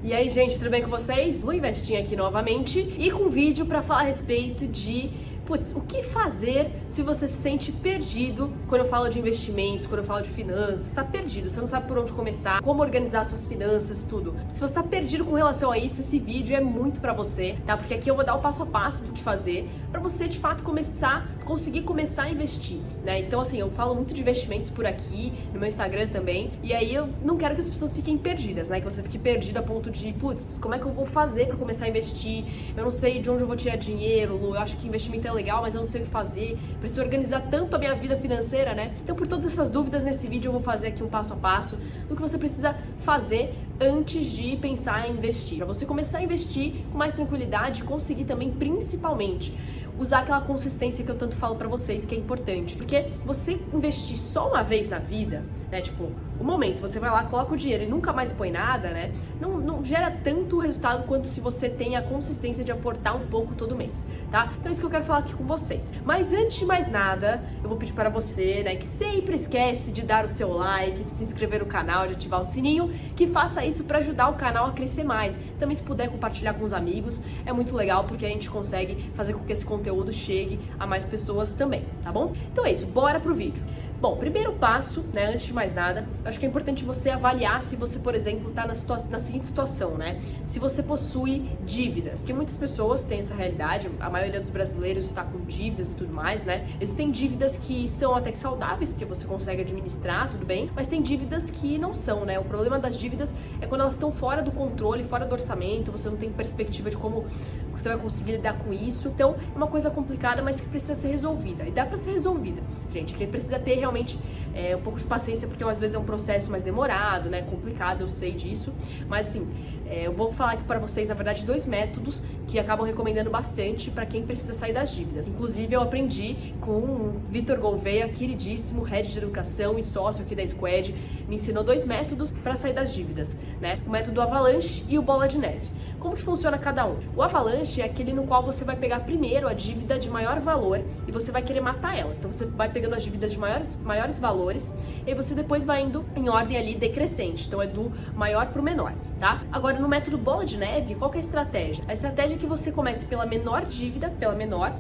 E aí, gente, tudo bem com vocês? Lu Investinha aqui novamente e com um vídeo para falar a respeito de o que fazer se você se sente perdido quando eu falo de investimentos, quando eu falo de finanças. Você tá perdido, você não sabe por onde começar, como organizar suas finanças, tudo. Se você tá perdido com relação a isso, esse vídeo é muito pra você, tá? Porque aqui eu vou dar o passo a passo do que fazer pra você, de fato, conseguir começar a investir, né? Então, assim, eu falo muito de investimentos por aqui, no meu Instagram também, e aí eu não quero que as pessoas fiquem perdidas, né? Que você fique perdido a ponto de, como é que eu vou fazer pra começar a investir? Eu não sei de onde eu vou tirar dinheiro, Lu, eu acho que investimento é legal, mas eu não sei o que fazer, preciso organizar tanto a minha vida financeira, né? Então, por todas essas dúvidas, nesse vídeo eu vou fazer aqui um passo a passo do que você precisa fazer antes de pensar em investir. Para você começar a investir com mais tranquilidade e conseguir também, principalmente, usar aquela consistência que eu tanto falo pra vocês, que é importante. Porque você investir só uma vez na vida, né, tipo, o momento, você vai lá, coloca o dinheiro e nunca mais põe nada, né, não gera tanto resultado quanto se você tem a consistência de aportar um pouco todo mês, tá? Então é isso que eu quero falar aqui com vocês. Mas antes de mais nada, eu vou pedir para você, né, que sempre esquece de dar o seu like, de se inscrever no canal, de ativar o sininho, que faça isso para ajudar o canal a crescer mais. Também, se puder compartilhar com os amigos, é muito legal, porque a gente consegue fazer com que esse conteúdo chegue a mais pessoas também, tá bom? Então é isso, bora pro vídeo. Bom, primeiro passo, né, antes de mais nada, eu acho que é importante você avaliar se você, por exemplo, tá na seguinte situação, né? Se você possui dívidas. Porque muitas pessoas têm essa realidade, a maioria dos brasileiros está com dívidas e tudo mais, né? Existem dívidas que são até que saudáveis, porque você consegue administrar, tudo bem, mas tem dívidas que não são, né? O problema das dívidas é quando elas estão fora do controle, fora do orçamento, você não tem perspectiva de como você vai conseguir lidar com isso. Então, é uma coisa complicada, mas que precisa ser resolvida. E dá pra ser resolvida, gente, que precisa ter realmente um pouco de paciência, porque às vezes é um processo mais demorado, né, complicado, eu sei disso, mas assim, eu vou falar aqui para vocês, na verdade, 2 métodos que acabam recomendando bastante para quem precisa sair das dívidas. Inclusive, eu aprendi com o Vitor Gouveia, queridíssimo, head de educação e sócio aqui da Squad, me ensinou 2 métodos para sair das dívidas, né? O método Avalanche e o Bola de Neve. Como que funciona cada um? O Avalanche é aquele no qual você vai pegar primeiro a dívida de maior valor e você vai querer matar ela. Então, você vai pegando as dívidas de maiores valores e você depois vai indo em ordem ali decrescente. Então, é do maior para o menor, tá? Agora, no método Bola de Neve, qual que é a estratégia? A estratégia é que você comece pela menor dívida,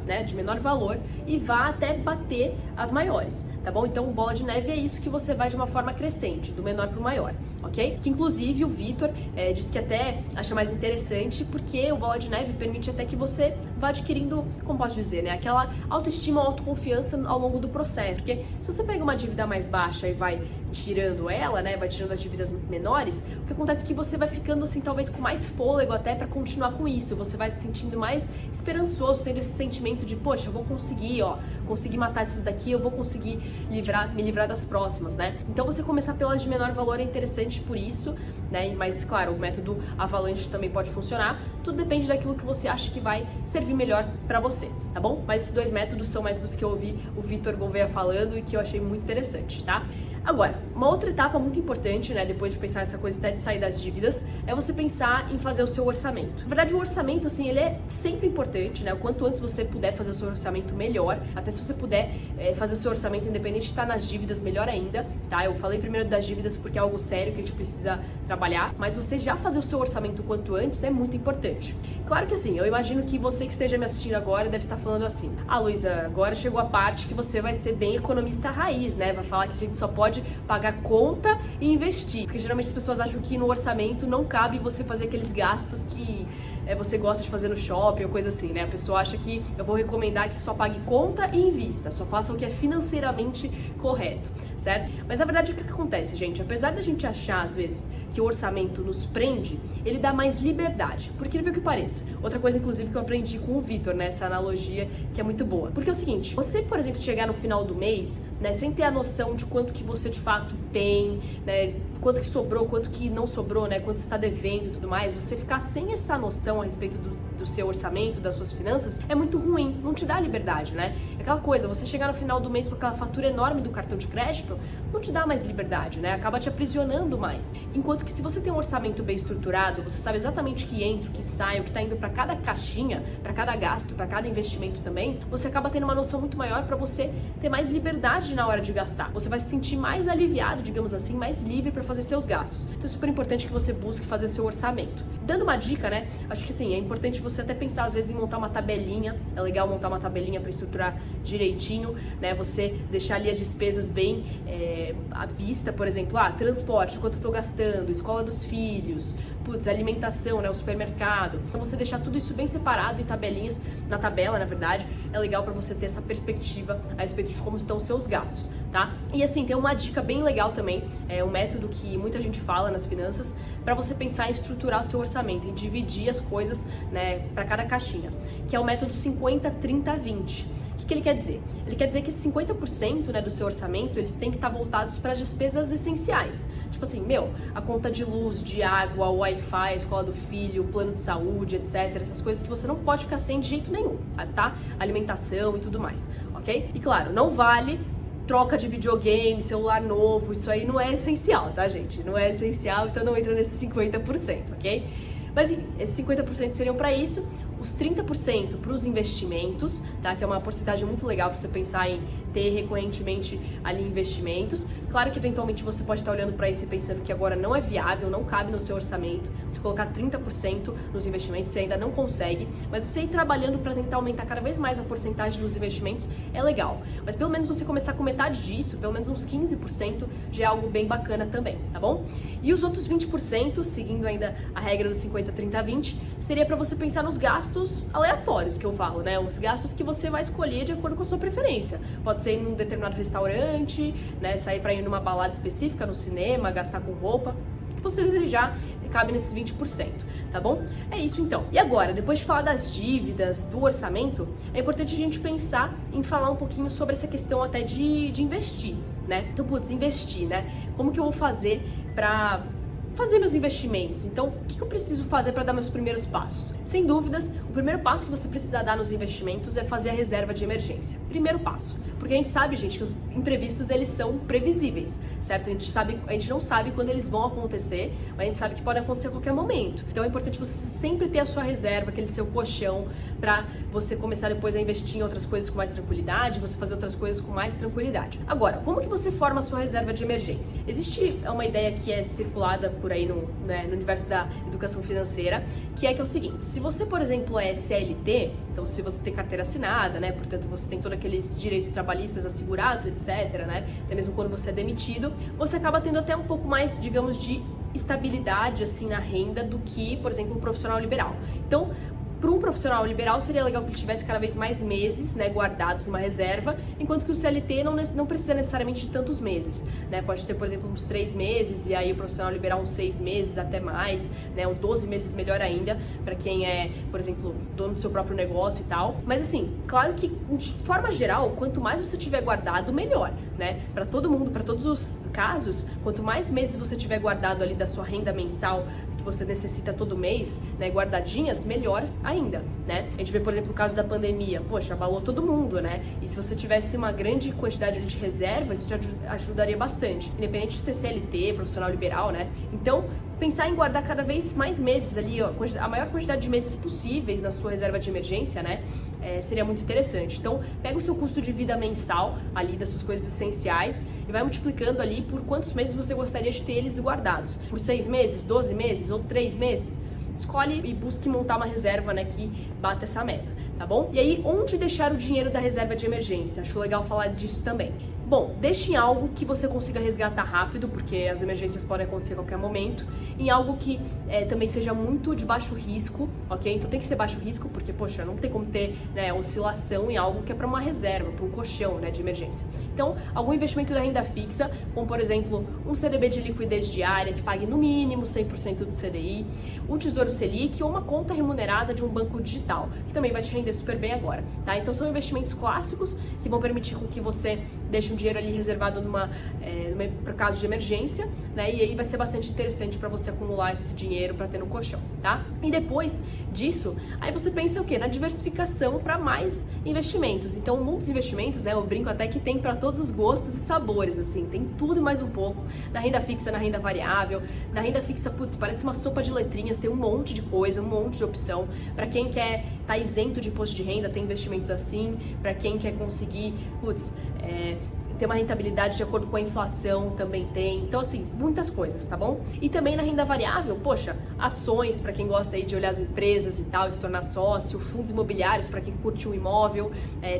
né, de menor valor, e vá até bater as maiores, tá bom? Então, o Bola de Neve é isso, que você vai de uma forma crescente, do menor para o maior, ok? Que inclusive o Vitor disse que até acha mais interessante, porque o Bola de Neve permite até que você vá adquirindo, como posso dizer, né, aquela autoestima, autoconfiança ao longo do processo. Porque se você pega uma dívida mais baixa e vai tirando ela, né, vai tirando as dívidas menores, o que acontece é que você vai ficando assim, talvez com mais fôlego até para continuar com isso. Você vai se sentindo mais esperançoso, tendo esse sentimento de, poxa, eu vou conseguir, conseguir matar esses daqui, eu vou conseguir me livrar das próximas, né? Então, você começar pelas de menor valor é interessante por isso, né? Mas, claro, o método Avalanche também pode funcionar. Tudo depende daquilo que você acha que vai servir melhor para você, tá bom? Mas esses 2 métodos são métodos que eu ouvi o Vitor Gouveia falando e que eu achei muito interessante, tá? Agora, uma outra etapa muito importante, né, depois de pensar essa coisa até de sair das dívidas, é você pensar em fazer o seu orçamento. Na verdade, o orçamento, assim, ele é sempre importante, né? O quanto antes você puder fazer o seu orçamento, melhor. Até se você puder fazer o seu orçamento independente de estar nas dívidas, melhor ainda, tá? Eu falei primeiro das dívidas porque é algo sério que a gente precisa trabalhar, mas você já fazer o seu orçamento o quanto antes é muito importante. Claro que assim, eu imagino que você que esteja me assistindo agora deve estar falando assim: ah, Luísa, agora chegou a parte que você vai ser bem economista raiz, né? Vai falar que a gente só pode pagar conta e investir. Porque geralmente as pessoas acham que no orçamento não cabe você fazer aqueles gastos que você gosta de fazer no shopping ou coisa assim, né? A pessoa acha que eu vou recomendar que só pague conta e invista, só faça o que é financeiramente correto, certo? Mas na verdade o que acontece, gente? Apesar da gente achar às vezes que o orçamento nos prende, ele dá mais liberdade, por incrível que pareça. Outra coisa, inclusive, que eu aprendi com o Vitor, né? Essa analogia que é muito boa. Porque é o seguinte, você, por exemplo, chegar no final do mês, né, sem ter a noção de quanto que você de fato tem, né, quanto que sobrou, quanto que não sobrou, né, quanto você está devendo e tudo mais, você ficar sem essa noção a respeito do seu orçamento, das suas finanças, é muito ruim, não te dá liberdade, né? É aquela coisa, você chegar no final do mês com aquela fatura enorme do cartão de crédito, não te dá mais liberdade, né? Acaba te aprisionando mais. Enquanto que se você tem um orçamento bem estruturado, você sabe exatamente o que entra, o que sai, o que tá indo para cada caixinha, para cada gasto, para cada investimento também, você acaba tendo uma noção muito maior para você ter mais liberdade na hora de gastar. Você vai se sentir mais aliviado, digamos assim, mais livre para fazer seus gastos. Então é super importante que você busque fazer seu orçamento. dando uma dica, né? Acho que sim, é importante você até pensar às vezes em montar uma tabelinha. É legal montar uma tabelinha para estruturar direitinho, né? Você deixar ali as despesas bem à vista, por exemplo, transporte, quanto eu tô gastando, escola dos filhos, alimentação, né? O supermercado. Então você deixar tudo isso bem separado em tabelinhas, na tabela, na verdade, é legal para você ter essa perspectiva a respeito de como estão os seus gastos, tá? E assim, tem uma dica bem legal também, um método que muita gente fala nas finanças, para você pensar em estruturar o seu orçamento, em dividir as coisas, né, para cada caixinha, que é o método 50-30-20. O que ele quer dizer? Ele quer dizer que 50%, né, do seu orçamento, eles têm que estar voltados para as despesas essenciais. Tipo assim, a conta de luz, de água, o Wi-Fi, a escola do filho, o plano de saúde, etc. Essas coisas que você não pode ficar sem de jeito nenhum, tá? Alimentação e tudo mais, ok? E claro, não vale troca de videogame, celular novo, isso aí não é essencial, tá, gente? Não é essencial, então não entra nesse 50%, ok? Mas enfim, esses 50% seriam para isso, os 30% para os investimentos, tá? Que é uma porcentagem muito legal para você pensar em ter recorrentemente ali investimentos. Claro que eventualmente você pode estar olhando para isso e pensando que agora não é viável, não cabe no seu orçamento. Se colocar 30% nos investimentos, você ainda não consegue, mas você ir trabalhando para tentar aumentar cada vez mais a porcentagem dos investimentos é legal. Mas pelo menos você começar com metade disso, pelo menos uns 15%, já é algo bem bacana também, tá bom? E os outros 20%, seguindo ainda a regra do 50-30-20, seria para você pensar nos gastos aleatórios que eu falo, né? Os gastos que você vai escolher de acordo com a sua preferência. Pode ser ir num determinado restaurante, né? Sair para ir numa balada específica, no cinema, gastar com roupa. O que você desejar cabe nesses 20%, tá bom? É isso então. E agora, depois de falar das dívidas, do orçamento, é importante a gente pensar em falar um pouquinho sobre essa questão até de investir, né? Então, investir, né? Como que eu vou fazer para fazer meus investimentos? Então, o que eu preciso fazer para dar meus primeiros passos? Sem dúvidas, o primeiro passo que você precisa dar nos investimentos é fazer a reserva de emergência. Primeiro passo. Porque a gente sabe, gente, que os imprevistos, eles são previsíveis, certo? A gente não sabe quando eles vão acontecer, mas a gente sabe que pode acontecer a qualquer momento. Então é importante você sempre ter a sua reserva, aquele seu colchão, para você começar depois a investir em outras coisas com mais tranquilidade, você fazer outras coisas com mais tranquilidade. Agora, como que você forma a sua reserva de emergência? Existe uma ideia que é circulada por aí no universo da educação financeira, que é o seguinte: se você, por exemplo, é CLT, então se você tem carteira assinada, né, portanto você tem todos aqueles direitos trabalhistas assegurados, etc, né, até mesmo quando você é demitido, você acaba tendo até um pouco mais, digamos, de estabilidade, assim, na renda do que, por exemplo, um profissional liberal. Então, para um profissional liberal seria legal que ele tivesse cada vez mais meses, né, guardados numa reserva, enquanto que o CLT não precisa necessariamente de tantos meses, né? Pode ter, por exemplo, uns 3 meses, e aí o profissional liberal uns 6 meses, até mais, né? Uns 12 meses melhor ainda, para quem é, por exemplo, dono do seu próprio negócio e tal. Mas assim, claro que de forma geral, quanto mais você tiver guardado, melhor, né? Para todo mundo, para todos os casos, quanto mais meses você tiver guardado ali da sua renda mensal, você necessita todo mês, né, guardadinhas, melhor ainda, né? A gente vê, por exemplo, o caso da pandemia, poxa, abalou todo mundo, né? E se você tivesse uma grande quantidade de reservas, isso te ajudaria bastante, independente de ser CLT, profissional liberal, né? Então, pensar em guardar cada vez mais meses ali, ó, a maior quantidade de meses possíveis na sua reserva de emergência, né? Seria muito interessante. Então, pega o seu custo de vida mensal ali das suas coisas essenciais e vai multiplicando ali por quantos meses você gostaria de ter eles guardados. Por 6 meses, 12 meses ou 3 meses? Escolhe e busque montar uma reserva, né, que bata essa meta, tá bom? E aí, onde deixar o dinheiro da reserva de emergência? Acho legal falar disso também. Bom, deixe em algo que você consiga resgatar rápido, porque as emergências podem acontecer a qualquer momento, em algo que também seja muito de baixo risco, ok? Então tem que ser baixo risco, porque, poxa, não tem como ter, né, oscilação em algo que é para uma reserva, para um colchão, né, de emergência. Então, algum investimento da renda fixa, como por exemplo, um CDB de liquidez diária que pague no mínimo 100% do CDI, um Tesouro Selic ou uma conta remunerada de um banco digital, que também vai te render super bem agora, tá? Então são investimentos clássicos que vão permitir com que você deixe um dinheiro ali reservado para caso de emergência, né? E aí vai ser bastante interessante para você acumular esse dinheiro para ter no colchão, tá? E depois disso, aí você pensa o quê? Na diversificação para mais investimentos. Então, muitos investimentos, né? Eu brinco até que tem para todos os gostos e sabores, assim, tem tudo e mais um pouco. Na renda fixa, na renda variável, na renda fixa, putz, parece uma sopa de letrinhas, tem um monte de coisa, um monte de opção. Para quem quer estar isento de imposto de renda, tem investimentos assim. Para quem quer conseguir, tem uma rentabilidade de acordo com a inflação, também tem. Então, assim, muitas coisas, tá bom? E também na renda variável, poxa, ações para quem gosta aí de olhar as empresas e tal, e se tornar sócio, fundos imobiliários para quem curte um imóvel,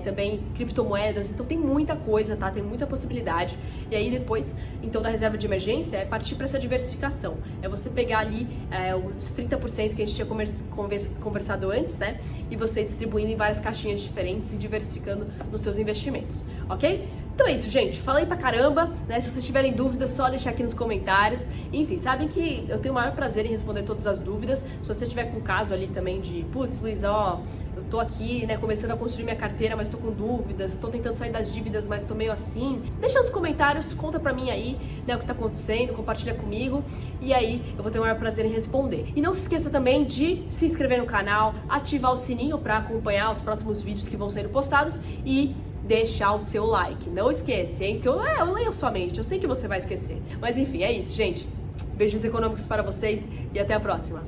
também criptomoedas. Então tem muita coisa, tá? Tem muita possibilidade. E aí depois, então, da reserva de emergência é partir para essa diversificação. É você pegar ali os 30% que a gente tinha conversado antes, né? E você distribuindo em várias caixinhas diferentes e diversificando nos seus investimentos, ok? Então é isso, gente. Falei pra caramba, né? Se vocês tiverem dúvidas, só deixar aqui nos comentários. Enfim, sabem que eu tenho o maior prazer em responder todas as dúvidas. Se você tiver com um caso ali também de, putz, Luiz, ó, eu tô aqui, né, começando a construir minha carteira, mas tô com dúvidas, tô tentando sair das dívidas, mas tô meio assim. Deixa nos comentários, conta pra mim aí, né, o que tá acontecendo, compartilha comigo. E aí eu vou ter o maior prazer em responder. E não se esqueça também de se inscrever no canal, ativar o sininho pra acompanhar os próximos vídeos que vão sendo postados e deixar o seu like. Não esquece, hein? Que eu leio sua mente, eu sei que você vai esquecer. Mas enfim, é isso, gente. Beijos econômicos para vocês e até a próxima.